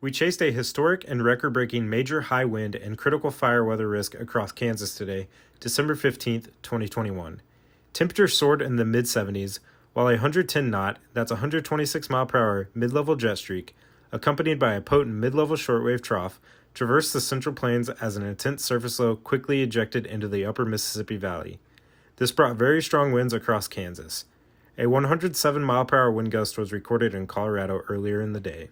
We chased a historic and record-breaking major high wind and critical fire weather risk across Kansas today, December 15th, 2021. Temperatures soared in the mid-70s, while a 110 knot, that's 126 mile per hour mid-level jet streak, accompanied by a potent mid-level shortwave trough, traversed the Central Plains as an intense surface low quickly ejected into the upper Mississippi Valley. This brought very strong winds across Kansas. A 107 mile per hour wind gust was recorded in Colorado earlier in the day.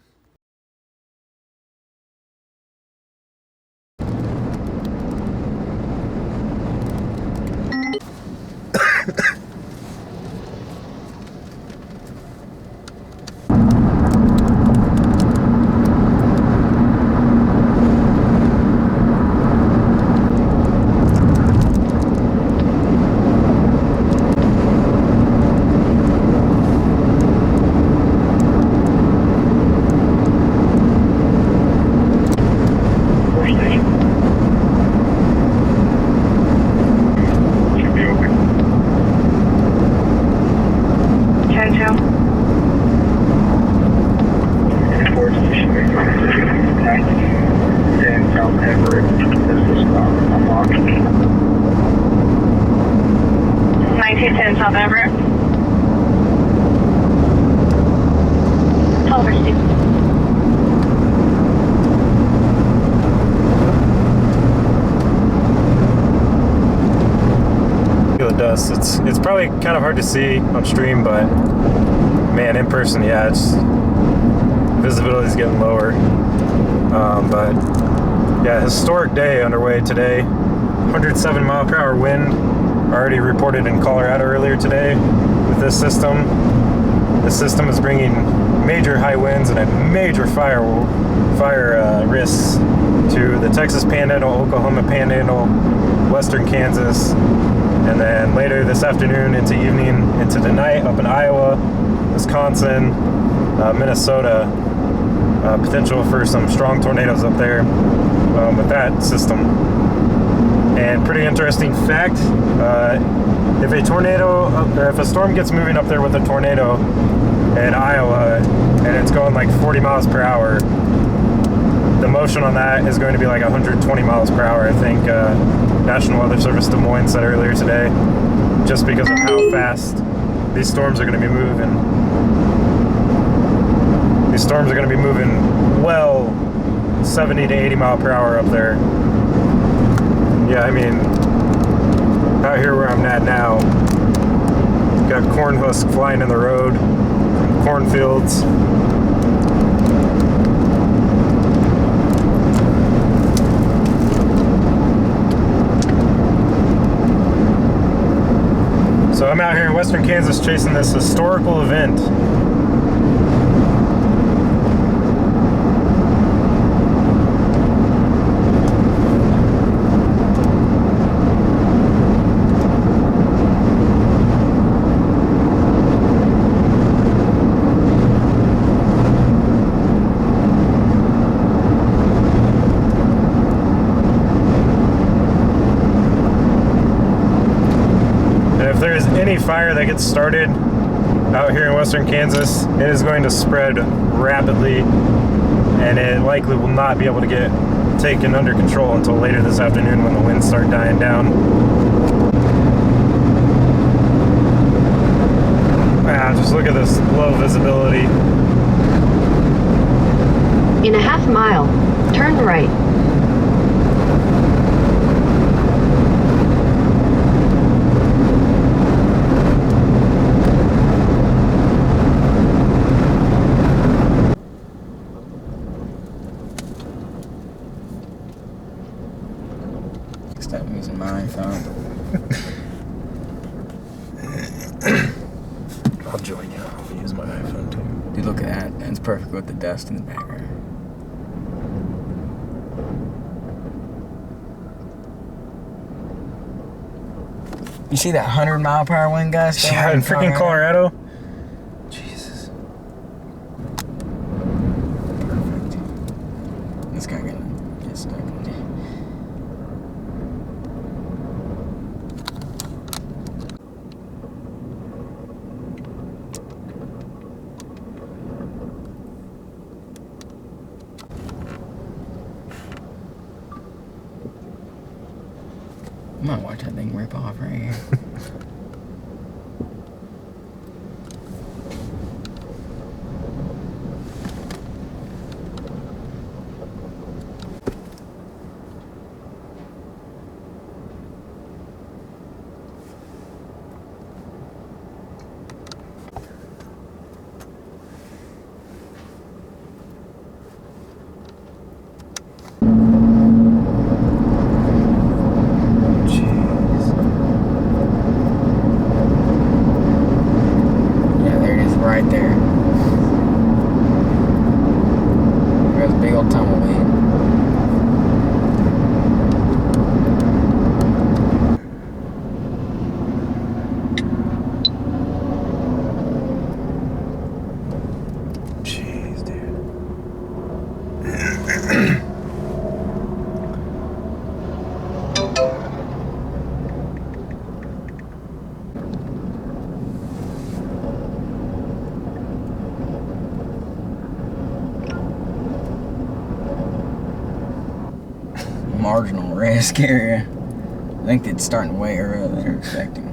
South Everett. Over, Steve. Feel the dust. It's probably kind of hard to see on stream, but man, in person, yeah, it's visibility is getting lower. But yeah, historic day underway today. 107 mile per hour wind. Already reported in Colorado earlier today with this system. This system is bringing major high winds and a major fire risks to the Texas Panhandle, Oklahoma Panhandle, western Kansas, and then later this afternoon into evening into tonight up in Iowa, Wisconsin, Minnesota. Potential for some strong tornadoes up there with that system. And pretty interesting fact, if a tornado, or if a storm gets moving up there with a tornado in Iowa, and it's going like 40 miles per hour, the motion on that is going to be like 120 miles per hour, I think National Weather Service Des Moines said earlier today, just because of how fast these storms are going to be moving. These storms are going to be moving well 70 to 80 mile per hour up there. Yeah, I mean, out here where I'm at now, got corn husks flying in the road, cornfields. So I'm out here in western Kansas chasing this historical event. Any fire that gets started out here in western Kansas, it is going to spread rapidly, and it likely will not be able to get taken under control until later this afternoon when the winds start dying down. Just look at this low visibility. In a half mile, turn right. I'm using my iPhone. I'll join you. I'll use my iPhone too. Dude, look at that. It's perfect with the dust in the background. You see that 100 mile per hour wind gust? Yeah, in freaking Colorado. Jesus. Perfect. This guy gonna get stuck in there. I might watch that thing rip off right here. Right there. There's a big old tumbleweed. Jeez, dude. Marginal risk area. I think it's starting way earlier than they're expecting.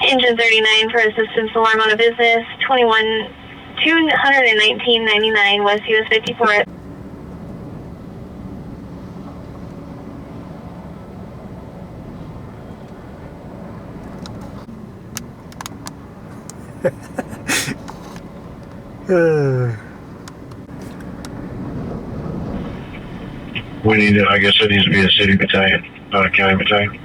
Engine 39 for assistance alarm on a business, 219.99 West US 54. We need to, I guess it needs to be a city battalion, not a county battalion.